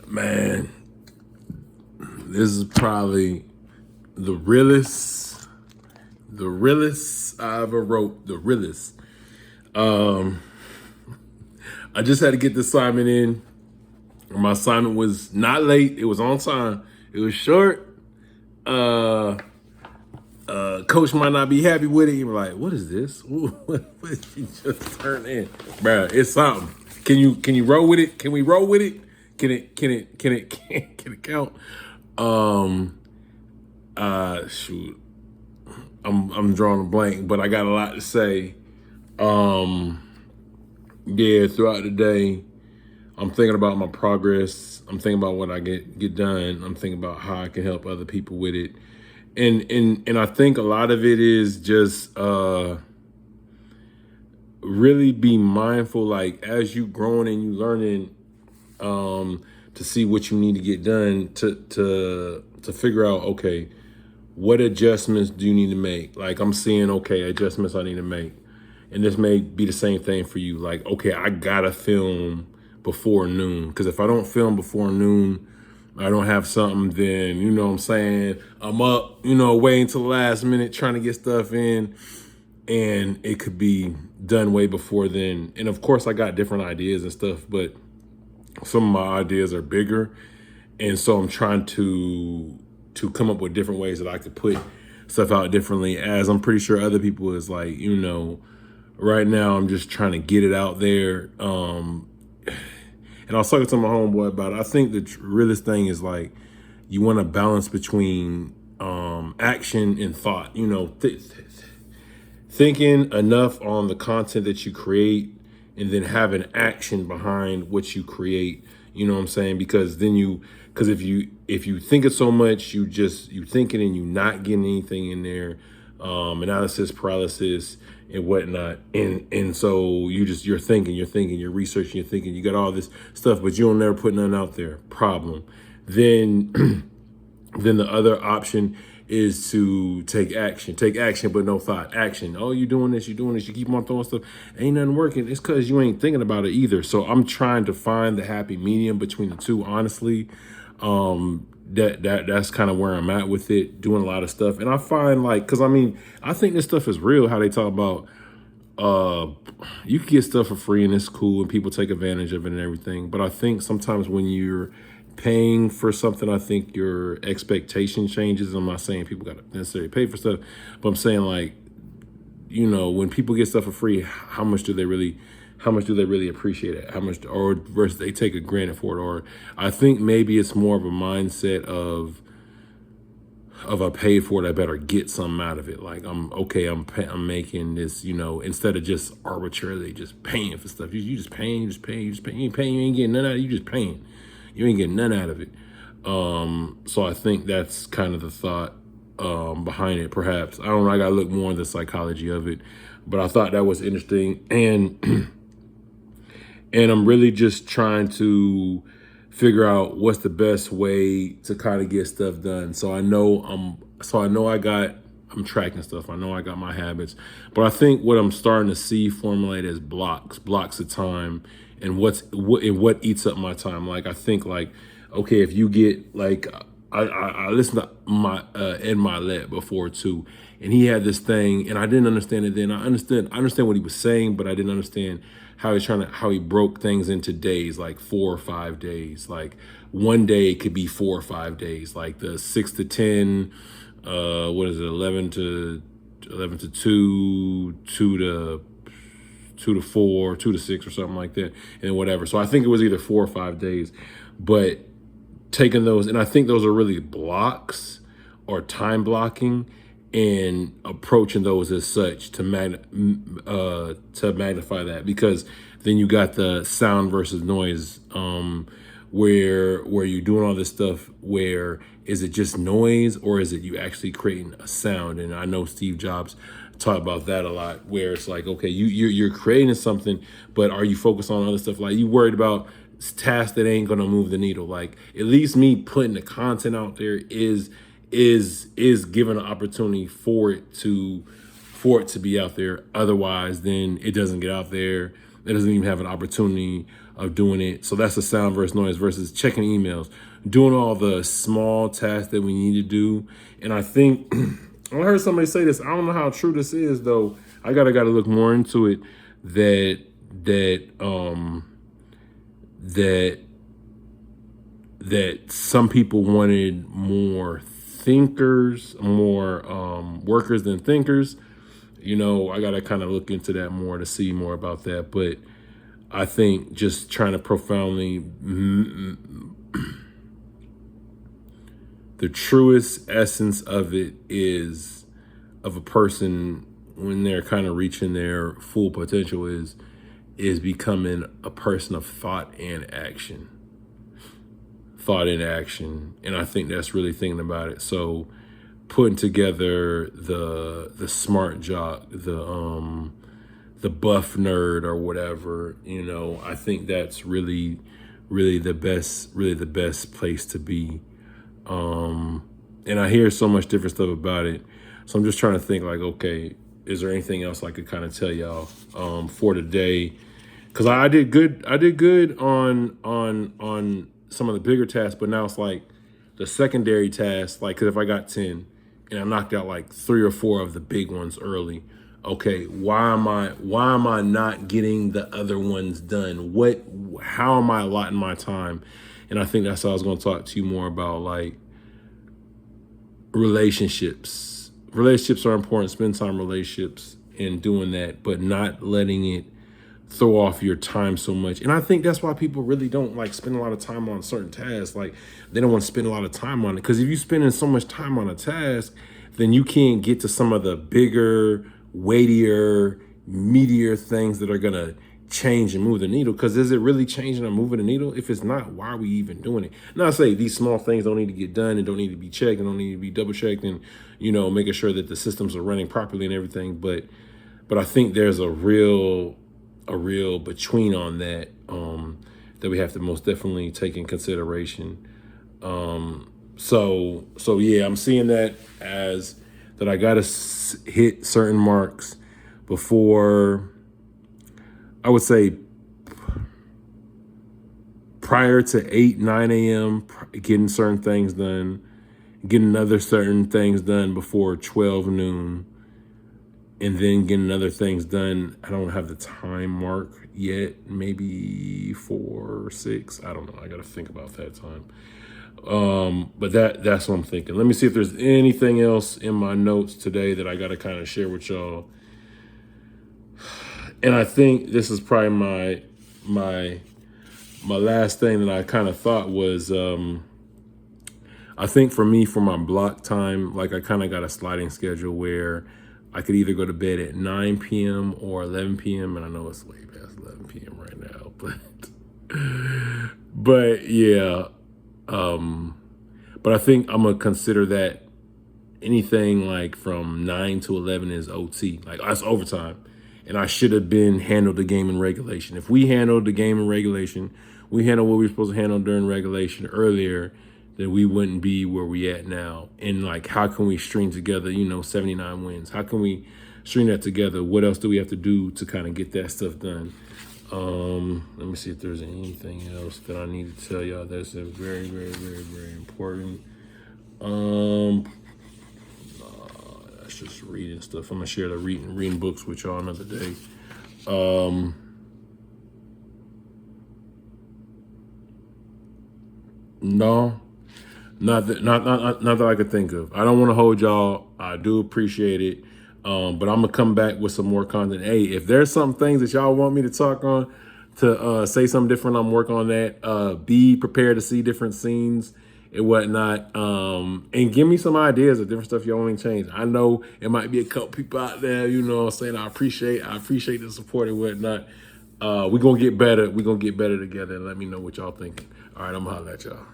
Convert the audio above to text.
Man, this is probably the realest I ever wrote. The realest. I just had to get the assignment in. My assignment was not late. It was on time. It was short. Coach might not be happy with it. You're like, what is this? What did you just turn in, bruh? It's something. Can you roll with it? Can we roll with it? Can it count? Shoot. I'm drawing a blank, but I got a lot to say. Yeah, throughout the day, I'm thinking about my progress. I'm thinking about what I get done. I'm thinking about how I can help other people with it. And I think a lot of it is just really be mindful, like as you growing and you learning, to see what you need to get done to figure out, okay, what adjustments do you need to make? Like I'm seeing, okay, adjustments I need to make. And this may be the same thing for you. Like, okay, I gotta film before noon. Because if I don't film before noon, I don't have something, then, you know what I'm saying? I'm up, waiting till the last minute trying to get stuff in. And it could be done way before then. And of course, I got different ideas and stuff, but some of my ideas are bigger. And so I'm trying to come up with different ways that I could put stuff out differently, as I'm pretty sure other people is like, right now I'm just trying to get it out there. And I was talking to my homeboy about it. I think the realest thing is like, you want to balance between action and thought, thinking enough on the content that you create and then having action behind what you create. You know what I'm saying? Because if you think it so much, you thinking and you not getting anything in there, analysis paralysis and whatnot. And so you're thinking, you're researching, you're thinking, you got all this stuff, but you don't never put nothing out there. Problem. Then then the other option is to take action, but no thought. Action. Oh, you're doing this. You keep on throwing stuff. Ain't nothing working. It's because you ain't thinking about it either. So I'm trying to find the happy medium between the two, honestly. That's kind of where I'm at with it, doing a lot of stuff. And I find because I think this stuff is real, how they talk about you can get stuff for free and it's cool and people take advantage of it and everything. But I think sometimes when you're paying for something, I think your expectation changes. I'm not saying people got to necessarily pay for stuff, but I'm saying when people get stuff for free, how much do they really appreciate it? How much, or versus they take it granted for it? Or I think maybe it's more of a mindset of I paid for it, I better get something out of it. Like I'm making this, instead of just arbitrarily just paying for stuff. You just paying. You ain't paying, you ain't getting none out of it. You just paying. You ain't getting none out of it. So I think that's kind of the thought behind it, perhaps. I don't know, I gotta look more into the psychology of it. But I thought that was interesting. And and I'm really just trying to figure out what's the best way to kind of get stuff done. So I know I'm tracking stuff. I know I got my habits, but I think what I'm starting to see formulate as blocks of time, and what eats up my time. Like I think okay, if you get I listened to my Ed Milet before too, and he had this thing, and I didn't understand it then. I understand what he was saying, but I didn't understand how he broke things into days, like 4 or 5 days. Like one day it could be 4 or 5 days, like the 6 to 10, what is it, 11 to 2, 2 to 4, 2 to 6 or something like that, and whatever. So I think it was either 4 or 5 days, but taking those, and I think those are really blocks or time blocking, and approaching those as such to magnify that, because then you got the sound versus noise, where you're doing all this stuff. Where is it just noise, or is it you actually creating a sound? And I know Steve Jobs talked about that a lot, where it's like, okay, you're creating something, but are you focused on other stuff? Like you worried about tasks that ain't gonna move the needle. Like at least me putting the content out there is given an opportunity for it to be out there. Otherwise, then it doesn't get out there. It doesn't even have an opportunity of doing it. So that's the sound versus noise versus checking emails, doing all the small tasks that we need to do. And I think I heard somebody say this. I don't know how true this is though. I gotta look more into it. That some people wanted more thinkers, more workers than thinkers. You know, I gotta kind of look into that more to see more about that. But I think just trying to profoundly, the truest essence of it is of a person when they're kind of reaching their full potential is becoming a person of thought and action. Thought in action. And I think that's really thinking about it. So putting together the smart jock, the buff nerd or whatever, you know, I think that's really the best place to be. And I hear so much different stuff about it. So I'm just trying to think like, okay, is there anything else I could kind of tell y'all for today? Because I did good on some of the bigger tasks, but now it's like the secondary tasks, like, cause if I got 10 and I knocked out like 3 or 4 of the big ones early, okay, why am I not getting the other ones done? How am I allotting my time? And I think that's how I was going to talk to you more about, like, relationships. Relationships are important. Spend time in relationships and doing that, but not letting it throw off your time so much. And I think that's why people really don't like spend a lot of time on certain tasks. Like, they don't want to spend a lot of time on it, because if you spending so much time on a task, then you can't get to some of the bigger, weightier, meatier things that are gonna change and move the needle. Because is it really changing or moving the needle? If it's not, why are we even doing it? Now, I say these small things don't need to get done and don't need to be checked and don't need to be double checked, and, you know, making sure that the systems are running properly and everything. But I think there's a real between on that that we have to most definitely take in consideration. So yeah, I'm seeing that as that I gotta hit certain marks before, I would say, prior to 8, 9 a.m., getting certain things done, getting other certain things done before 12 noon, and then getting other things done. I don't have the time mark yet, maybe 4 or 6. I don't know. I got to think about that time. But that's what I'm thinking. Let me see if there's anything else in my notes today that I got to kind of share with y'all. And I think this is probably my last thing that I kind of thought was, I think for me, for my block time, like, I kind of got a sliding schedule where I could either go to bed at 9 p.m. or 11 p.m. And I know it's way past 11 p.m. right now, but yeah. But I think I'm gonna consider that anything like from 9 to 11 is OT, like that's overtime. And I should have been handled the game in regulation. If we handled the game in regulation, we handled what we were supposed to handle during regulation earlier, then we wouldn't be where we at now. And like, how can we string together, 79 wins? How can we string that together? What else do we have to do to kind of get that stuff done? Let me see if there's anything else that I need to tell y'all that's very, very, very, very important. That's just reading stuff. I'm gonna share the reading books with y'all another day. No, not that I could think of. I don't want to hold y'all. I do appreciate it. But I'm gonna come back with some more content. Hey, if there's some things that y'all want me to talk on, to say something different, I'm working on that. Be prepared to see different scenes and whatnot. And give me some ideas of different stuff y'all want me to change. I know it might be a couple people out there, saying I appreciate the support and whatnot. We're gonna get better. We're gonna get better together, and let me know what y'all thinking. All right, I'm gonna holler at y'all.